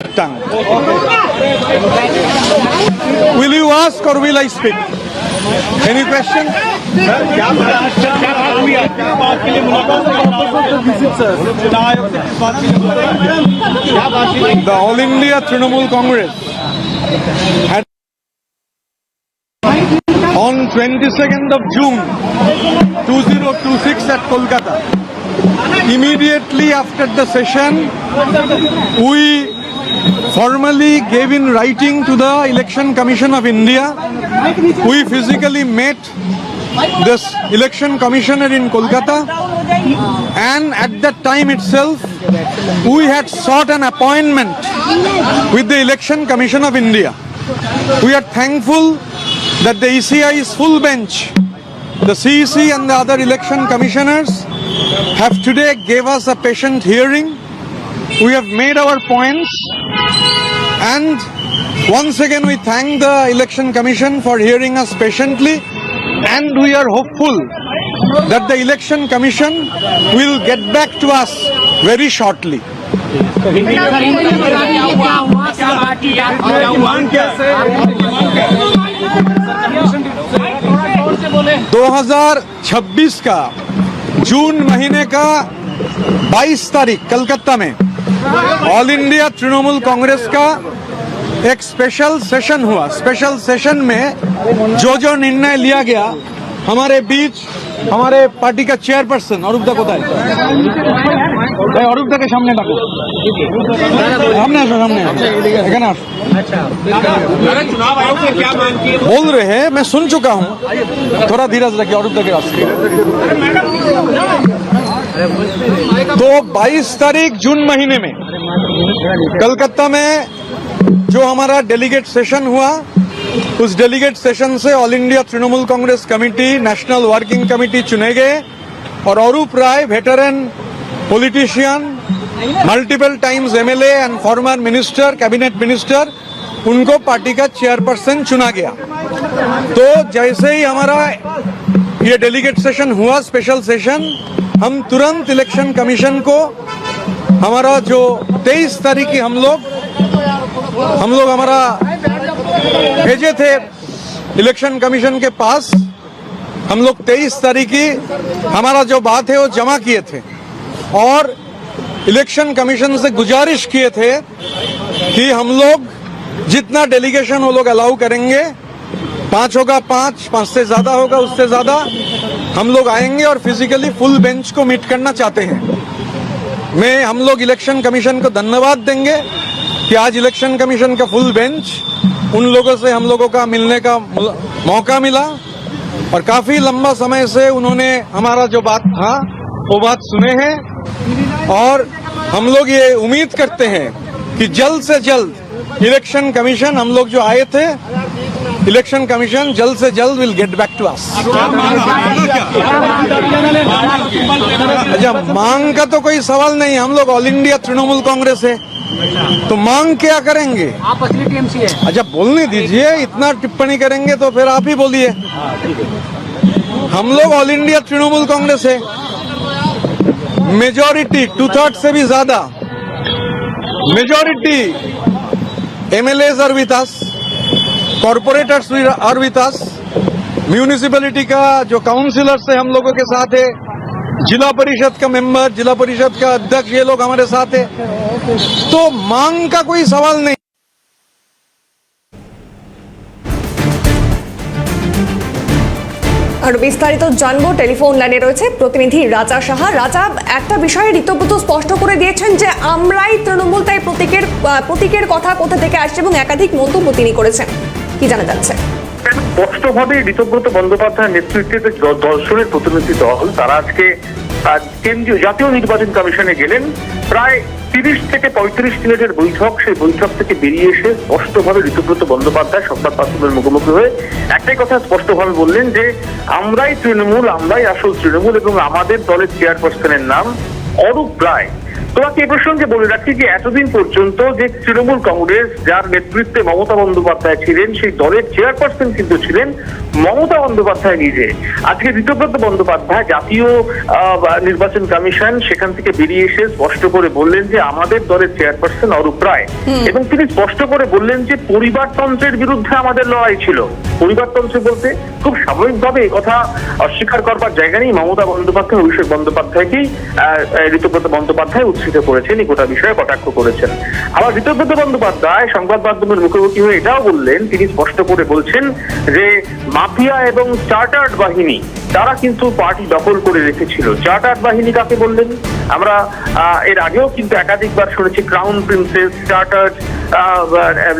tongue. Will you ask or will I speak? Any question? The All India Trinamool Congress had on 22nd of June 2026 at Kolkata. Immediately after the session, we formally gave in writing to the Election Commission of India. We physically met this Election Commissioner in Kolkata, and at that time itself, we had sought an appointment with the Election Commission of India. We are thankful that the ECI's full bench, the CEC and the other election commissioners have today gave us a patient hearing. We have made our points, and once again we thank the Election Commission for hearing us patiently, and we are hopeful that the Election Commission will get back to us very shortly. 2026 का जून महीने का 22 तारीख कलकत्ता में all India Trinamool Congress का एक special session हुआ। Special session में जो निर्णय लिया गया, हमारे बीच हमारे पार्टी का चेयरपर्सन অরূপদা কোথায়? অরূপদা के सामने डाको, सामने आसो, सामने এখানে আসো। बोल रहे हैं, मैं सुन चुका हूँ, थोड़ा धीरज रखिए অরূপদা के रास्ते। तो 22 तारीख जून महीने में कलकत्ता में जो हमारा डेलीगेट सेशन हुआ, उस डेलीगेट सेशन से all India Trinamool Congress committee, national working committee चुने गए और Arup Roy, veteran politician, multiple times MLA and former minister, cabinet minister, उनको पार्टी का चेयरपर्सन चुना गया। तो जैसे ही हमारा ये डेलीगेट सेशन हुआ, स्पेशल सेशन, हम तुरंत इलेक्शन कमीशन को हमारा जो 23 तारीख की हम लोग हमारा भेजे थे इलेक्शन कमीशन के पास। हम लोग 23 तारीख की हमारा जो बात है वो जमा किए थे और इलेक्शन कमीशन से गुजारिश किए थे कि हम लोग जितना डेलीगेशन वो लोग अलाउ करेंगे, 5 होगा 5 से ज्यादा होगा उससे ज्यादा, हम लोग आएंगे और फिजिकली फुल बेंच को मीट करना चाहते हैं। हम लोग इलेक्शन कमीशन को धन्यवाद देंगे कि आज इलेक्शन कमीशन का फुल बेंच उन लोगों से हम लोगों का मिलने का मौका मिला और काफी लंबा समय से उन्होंने हमारा जो बात था वो बात सुने हैं और हम लोग ये उम्मीद करते हैं कि जल्द से जल्द इलेक्शन कमीशन, हम लोग जो आए थे, इलेक्शन कमीशन जल्द से जल्द will get back to us. अच्छा, मांग का तो कोई सवाल नहीं, हम लोग ऑल इंडिया तृणमूल कांग्रेस है, तो मांग क्या करेंगे? आप असली टीएमसी है। अच्छा, बोलने दीजिए, इतना टिप्पणी करेंगे तो फिर आप ही बोलिए। हम लोग ऑल इंडिया तृणमूल कांग्रेस है, मेजॉरिटी 2/3 से भी ज्यादा majority MLAs are with us, corporators are with us, municipality का जो काउंसिलर्स है हम लोगों के साथ है, जिला परिषद का मेंबर, जिला परिषद का अध्यक्ष, ये लोग हमारे साथ है, तो मांग का कोई सवाल नहीं। আর বিস্তারিত জানবো, টেলিফোন লাইনে রয়েছে প্রতিনিধি রাজা সাহা। রাজা, একটা বিষয়ে ঋতব্রত স্পষ্ট করে দিয়েছেন যে আমরাই তৃণমূল, তাই প্রতীকের কথা কোথা থেকে আসছে এবং একাধিক মন্তব্য তিনি করেছেন, কি জানা যাচ্ছে? স্পষ্টভাবে ঋতব্রত বন্দ্যোপাধ্যায়ের নেতৃত্বে দর্শনের প্রতিনিধি দল তারা আজকে কেন্দ্রীয় জাতীয় নির্বাচন কমিশনে গেলেন। প্রায় 30 থেকে 35 মিনিটের বৈঠক, সেই বৈঠক থেকে বেরিয়ে এসে স্পষ্টভাবে ঋতব্রত বন্দ্যোপাধ্যায় সংবাদ মাধ্যমের মুখোমুখি হয়ে একটাই কথা স্পষ্টভাবে বললেন যে আমরাই তৃণমূল, আমরাই আসল তৃণমূল এবং আমাদের দলের চেয়ারপারসনের নাম অরূপ রায়। তোমাকে এই প্রসঙ্গে বলে রাখি যে এতদিন পর্যন্ত যে তৃণমূল কংগ্রেস যার নেতৃত্বে মমতা বন্দ্যোপাধ্যায় ছিলেন, সেই দলের চেয়ারপারসন কিন্তু ছিলেন মমতা বন্দ্যোপাধ্যায় নিজে। আজকে ঋতব্রত বন্দ্যোপাধ্যায় জাতীয় নির্বাচন কমিশন সেখান থেকে বেরিয়ে এসে স্পষ্ট করে বললেন যে আমাদের দলের চেয়ারপারসন অরূপ রায়, এবং তিনি স্পষ্ট করে বললেন যে পরিবারতন্ত্রের বিরুদ্ধে আমাদের লড়াই ছিল। পরিবারতন্ত্র বলতে খুব স্বাভাবিকভাবে এই কথা অস্বীকার করবার জায়গা নেই। মমতা বন্দ্যোপাধ্যায় অভিষেক বন্দ্যোপাধ্যায়কেই ঋতব্রত বন্দ্যোপাধ্যায় উদ্ধৃত করেছেন, এই গোটা বিষয়ে কটাক্ষ করেছেন। আবার ঋতব্রত বন্দ্যোপাধ্যায় সংবাদ মাধ্যমের মুখোমুখি হয়ে এটাও বললেন, তিনি স্পষ্ট করে বলছেন যে মাফিয়া এবং চার্টার্ড বাহিনী তারা কিন্তু পার্টি দখল করে রেখেছিল। চার্টার্ড বাহিনী কাকে বললেন? আমরা এর আগেও কিন্তু একাধিকবার শুনেছি ক্রাউন প্রিন্সেস, চার্টার্ড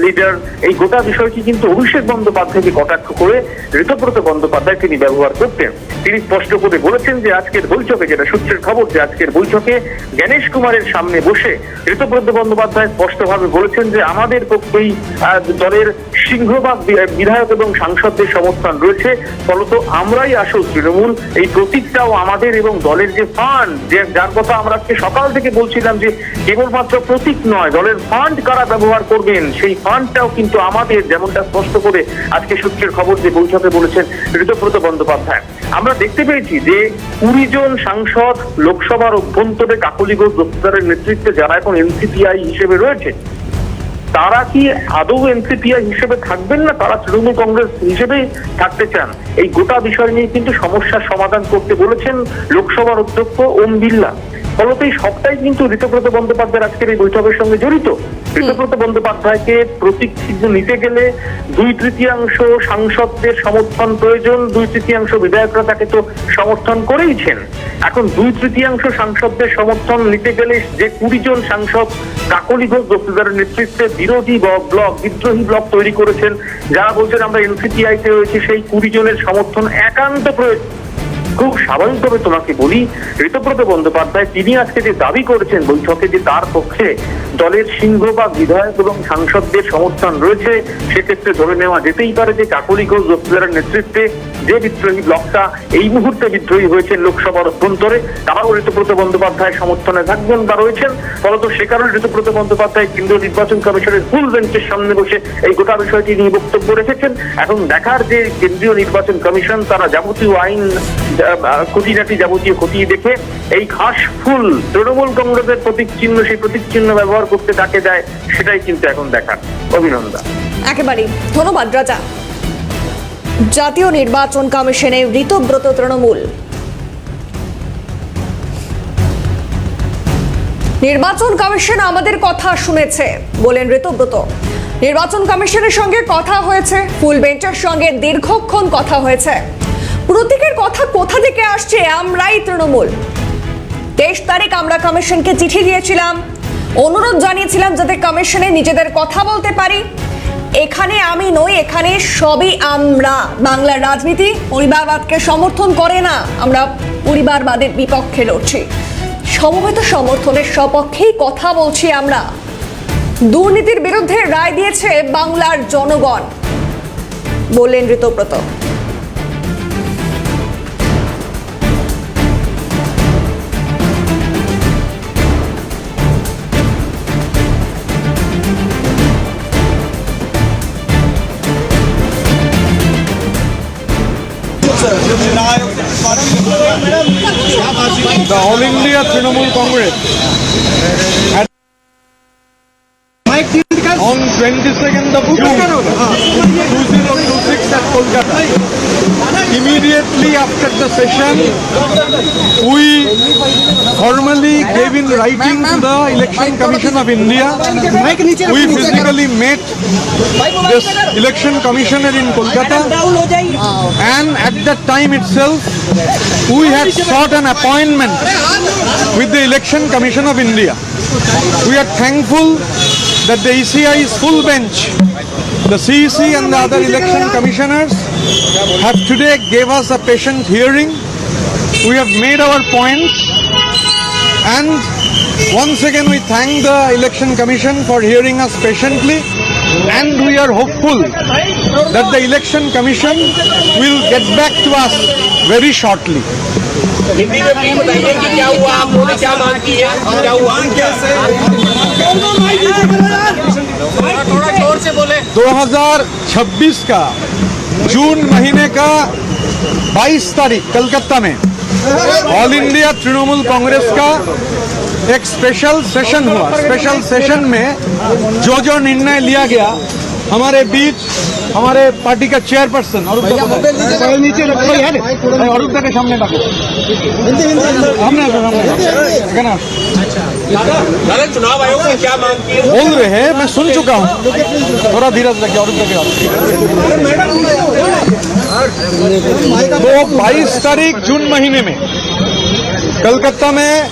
লিডার, এই গোটা বিষয়টি কিন্তু অভিষেক বন্দ্যোপাধ্যায়কে কটাক্ষ করে ঋতব্রত বন্দ্যোপাধ্যায় তিনি ব্যবহার করতেন। তিনি স্পষ্ট করে বলেছেন যে আজকের বৈঠকে, যেটা সূত্রের খবর, যে আজকের বৈঠকে গণেশ কুমারের সামনে বসে ঋতব্রত বন্দ্যোপাধ্যায় স্পষ্টভাবে বলেছেন যে আমাদের পক্ষেই দলের সিংহভাগ বিধায়ক এবং সাংসদদের সমর্থন রয়েছে, ফলত আমরাই আসল তৃণমূল। এই প্রতীকটাও আমাদের এবং দলের যে ফান্ড, যার কথা আমরা আজকে সকাল থেকে বলছিলাম যে কেবলমাত্র প্রতীক নয়, দলের ফান্ড কারা ব্যবহার করবেন সেই ফান্ডটাও কিন্তু আমাদের, যেমনটা স্পষ্ট করে আজকে সূত্রের খবর যে বৈঠকে বলেছেন ঋতব্রত বন্দ্যোপাধ্যায়। আমরা দেখতে পেয়েছি যে 20 জন সাংসদ লোকসভার অভ্যন্তরে কাকলি ঘোষ দস্তিদারের নেতৃত্বে যারা এখন এনসিপিআই হিসেবে রয়েছে, তারা কি আদৌ এনসিপিআই হিসেবে থাকবেন না তারা তৃণমূল কংগ্রেস হিসেবেই থাকতে চান? এই গোটা বিষয় নিয়ে কিন্তু সমস্যার সমাধান করতে বলেছেন লোকসভার অধ্যক্ষ ওম বিড়লা। ফলত এই সবটাই কিন্তু ঋতব্রত বন্দ্যোপাধ্যায়ের আজকের এই বৈঠকের সঙ্গে জড়িত। ঋতব্রত বন্দ্যোপাধ্যায়কে প্রতীক চিহ্ন নিতে গেলে 2/3 সাংসদদের সমর্থন প্রয়োজন, 2/3 বিধায়করা তাকে তো সমর্থন করেইছেন। এখন 2/3 সাংসদদের সমর্থন নিতে গেলে যে 20 জন সাংসদ কাকলি ঘোষ দস্তিদারের নেতৃত্বে বিরোধী ব্লক, বিদ্রোহী ব্লক তৈরি করেছেন, যারা বলছেন আমরা এনসিপিআইতে রয়েছি, সেই 20 জনের সমর্থন একান্ত প্রয়োজন। খুব স্বাভাবিকভাবে তোমাকে বলি, ঋতব্রত বন্দ্যোপাধ্যায় তিনি আজকে যে দাবি করেছেন বৈঠকে যে তার পক্ষে দলের সিংহভাগ বিধায়ক এবং সাংসদদের সমর্থন রয়েছে, সেক্ষেত্রে ধরে নেওয়া যেতেই পারে যে কাকলি ঘোষ দস্তিদারের নেতৃত্বে যে বিদ্রোহী ব্লকটা এই মুহূর্তে বিদ্রোহী হয়েছে লোকসভার অভ্যন্তরে, তারাও ঋতব্রত বন্দ্যোপাধ্যায় সমর্থনে থাকবেন বা রয়েছেন। ফলত সে কারণে ঋতব্রত বন্দ্যোপাধ্যায় কেন্দ্রীয় নির্বাচন কমিশনের ফুল বেঞ্চের সামনে বসে এই গোটা বিষয়টি নিয়ে বক্তব্য রেখেছেন। এখন দেখার যে কেন্দ্রীয় নির্বাচন কমিশন তারা যাবতীয় আইন খুঁটিনাটি যাবতীয় খতিয়ে দেখে এই ঘাস ফুল তৃণমূল কংগ্রেসের প্রতীক চিহ্ন, সেই প্রতীক চিহ্ন ব্যবহার করতে তাকে দেয়, সেটাই কিন্তু এখন দেখার। অভিনন্দন। একেবারেই ধন্যবাদ রাজা। জাতীয় নির্বাচন কমিশনে ঋতব্রত তৃণমূল। নির্বাচন কমিশন আমাদের কথা শুনেছে বলেন ঋতব্রত। নির্বাচন কমিশনের সঙ্গে কথা হয়েছে, ফুল বেঞ্চের সঙ্গে দীর্ঘক্ষণ কথা হয়েছে। প্রতীকের কথা কোথা থেকে আসছে? আমরাই তৃণমূল। 23 তারিখ আমরা কমিশনকে চিঠি দিয়েছিলাম, অনুরোধ জানিয়েছিলাম যাতে কমিশনে নিজেদের কথা বলতে পারি। এখানে আমি নই, এখানে সবই আমরা। বাংলার রাজনীতি পরিবারবাদকে সমর্থন করে না, আমরা পরিবারবাদের বিপক্ষে লড়ছি, সমবেত সমর্থনের সপক্ষেই কথা বলছি আমরা। দুর্নীতির বিরুদ্ধে রায় দিয়েছে বাংলার জনগণ বললেন Ritabrata. The All India Trinamool Congress had on 22nd of June 2026 at Kolkata. Immediately after the session, we formally gave in writing to the Election Commission of India. We physically met this Election Commissioner in Kolkata, and at that time itself, we had sought an appointment with the Election Commission of India. We are thankful that the ECI's full bench, the CEC and the other election commissioners have today gave us a patient hearing. We have made our points, and once again we thank the Election Commission for hearing us patiently, and we are hopeful that the Election Commission will get back to us very shortly. Hindi में please बताइए कि क्या हुआ, आप लोगों ने क्या मांग की है, क्या हुआ? थोड़ा जोर से बोले। 2026 का जून महीने का 22 तारीख कलकत्ता में ऑल इंडिया तृणमूल कांग्रेस का एक स्पेशल सेशन हुआ। स्पेशल सेशन में जो निर्णय लिया गया, हमारे बीच हमारे पार्टी का चेयरपर्सन अरूप दा नीचे रखो यार, अरूप दा के सामने रखो, दादा चुनाव आयोग से क्या मांग की है? बोल रहे हैं, मैं सुन चुका हूँ, थोड़ा धीरज रखिए। अरूप दा के तो 22 तारीख जून महीने में कलकत्ता में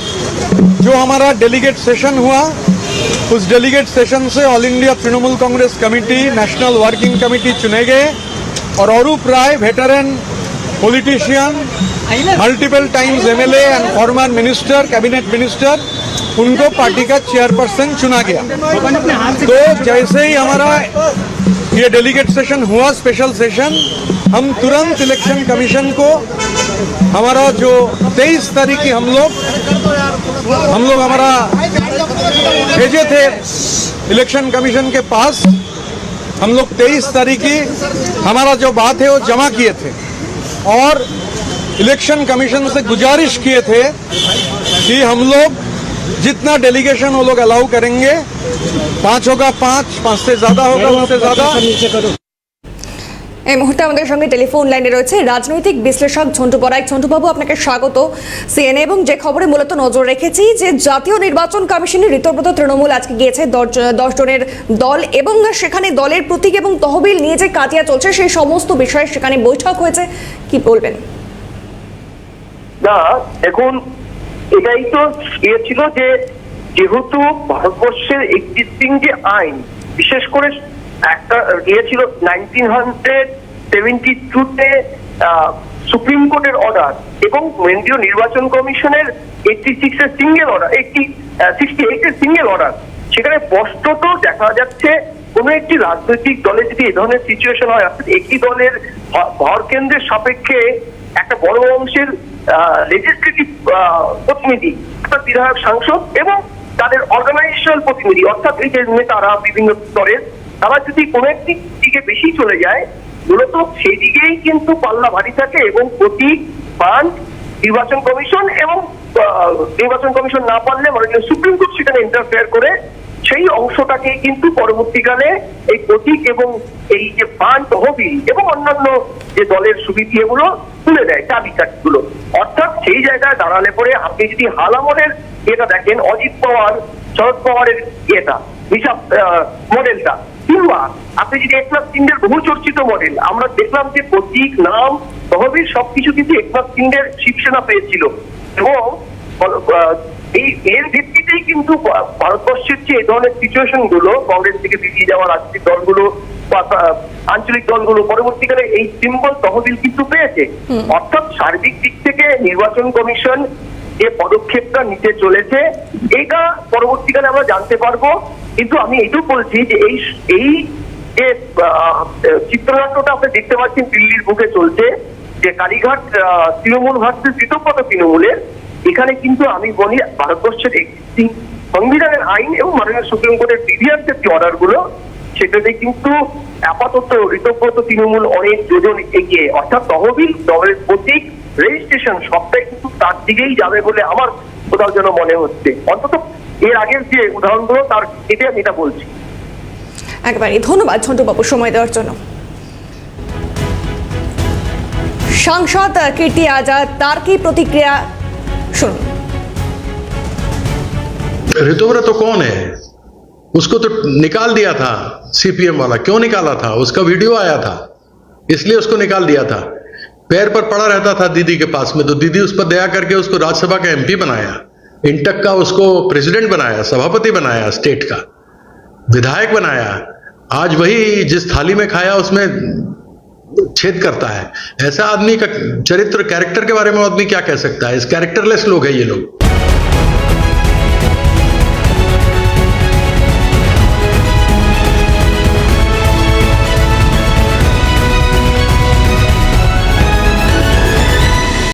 जो हमारा डेलीगेट सेशन हुआ, उस डेलीगेट सेशन से all India Trinamool Congress committee national working committee चुने गए और Arup Roy veteran politician, multiple times MLA and former minister, cabinet minister, उनको पार्टी का चेयरपर्सन चुना गया। तो जैसे ही हमारा ये डेलीगेट सेशन हुआ, स्पेशल सेशन, हम तुरंत इलेक्शन कमीशन को हमारा जो 23 तारीख की हम लोग हमारा भेजे थे इलेक्शन कमीशन के पास, हम लोग 23 तारीख की हमारा जो बात है वो जमा किए थे और इलेक्शन कमीशन से गुजारिश किए थे कि हम लोग जितना डेलीगेशन वो लोग अलाउ करेंगे, 5 होगा 5 से ज्यादा होगा उससे ज्यादा। এই মুহূর্তে আমাদের সঙ্গে টেলিফোন লাইনে রয়েছে রাজনৈতিক বিশ্লেষক ঝন্টু পরাগ। ঝন্টু বাবু, আপনাকে স্বাগত সিএনএ। এবং যে খবরে মূলত নজর রেখেছি যে জাতীয় নির্বাচন কমিশনের ঋতব্রত তৃণমূল আজকে গিয়েছে 10 জনের দল, এবং সেখানে দলের প্রতীক এবং তহবিল নিয়ে যে কাটিয়া চলছে সেই সমস্ত বিষয়ে সেখানে বৈঠক হয়েছে, কি বলবেন? না, এখন এটাই তো ছিল যে যেহেতু ভারতবর্ষের এক্সিস্টিং যে আইন, বিশেষ করে একটা ছিল 1972-তে সুপ্রিম কোর্টের অর্ডার এবং কেন্দ্রীয় নির্বাচন কমিশনের 86-এর সিঙ্গেল অর্ডার, 68-এর সিঙ্গেল অর্ডার, সেখানে স্পষ্টত দেখা যাচ্ছে কোন একটি রাজনৈতিক দলে যদি এই ধরনের সিচুয়েশন হয়, অর্থাৎ একটি দলের ভর কেন্দ্রের সাপেক্ষে একটা বড় অংশের লেজিসলেটিভ প্রতিনিধি, অর্থাৎ বিধায়ক, সাংসদ এবং তাদের অর্গানাইজেশনাল প্রতিনিধি, অর্থাৎ এই যে নেতারা বিভিন্ন স্তরের, তারা যদি কোনো একটি দিকে বেশি চলে যায়, মূলত সেই দিকেই কিন্তু পাল্লা ভারী থাকে এবং প্রতীক, ফান্ড, নির্বাচন কমিশন এবং নির্বাচন কমিশন না পারলে মাননীয় সুপ্রিম কোর্ট সেখানে ইন্টারফেয়ার করে সেই অংশটাকে কিন্তু পরবর্তীকালে এই প্রতীক এবং এই যে ফান্ড, তহবিল এবং অন্যান্য যে দলের সুবিধা এগুলো তুলে দেয়, চাবিকাঠিগুলো। অর্থাৎ সেই জায়গায় দাঁড়ালে পরে আপনি যদি হাল আমলের এটা দেখেন, অজিত পাওয়ার, শরদ পাওয়ারের এটা হিসাব মডেলটা, কিংবা আপনি যদি একনাথ সিন্ডের বহু চর্চিত মডেল, আমরা দেখলাম যে প্রতীক, নাম, তহবিল সবকিছু কিন্তু একনাথ সিন্ডের শিবসেনা পেয়েছিল এবং এই এর ভিত্তিতেই কিন্তু ভারতবর্ষের যে এই ধরনের সিচুয়েশন গুলো, কংগ্রেস থেকে বেরিয়ে যাওয়া রাজনৈতিক দলগুলো, আঞ্চলিক দলগুলো পরবর্তীকালে এই সিম্বল তহবিল কিন্তু পেয়েছে। অর্থাৎ সার্বিক দিক থেকে নির্বাচন কমিশন যে পদক্ষেপটা নিতে চলেছে, এটা পরবর্তীকালে আমরা জানতে পারবো। কিন্তু আমি এটাও বলছি যে এই যে চিত্রনাট্যটা আপনি দেখতে পাচ্ছেন দিল্লির বুকে চলছে, যে কালীঘাট তৃণমূল ভার্সেস ঋতব্রত তৃণমূলের, এখানে কিন্তু আমি বলি ভারতবর্ষের এক্সিস্টিং সংবিধানের আইন এবং মাননীয় সুপ্রিম কোর্টের প্রিভিয়াস যে অর্ডার গুলো, সেটাতে কিন্তু আপাতত ঋতব্রত তৃণমূল অনেক যোজন এগিয়ে, অর্থাৎ তহবিল, দলের প্রতীক, রেজিস্ট্রেশন সবটাই কিন্তু তার দিকেই যাবে বলে আমার কোথাও যেন মনে হচ্ছে। অন্তত এর আগের যে উদাহরণগুলো তার এটা আমি এটা বলছি। একেবারে ধন্যবাদ ঝন্টু বাবু সময় দেওয়ার জন্য। সাংসদ কীর্তি আজাদ, তার কি প্রতিক্রিয়া শুনুন। ऋतुव्रत कौन है? उसको तो निकाल दिया था सीपीएम वाला। क्यों निकाला था? उसका वीडियो आया था, इसलिए उसको निकाल दिया था। पैर पर पड़ा रहता था दीदी के पास में, तो दीदी उस पर दया करके उसको राज्यसभा का एमपी बनाया, इंटक का उसको प्रेसिडेंट बनाया, सभापति बनाया, स्टेट का विधायक बनाया। आज वही जिस थाली में खाया उसमें छेद करता है। ऐसा आदमी का चरित्र, कैरेक्टर के बारे में आदमी क्या कह सकता है? इस कैरेक्टरलेस लोग हैं ये लोग।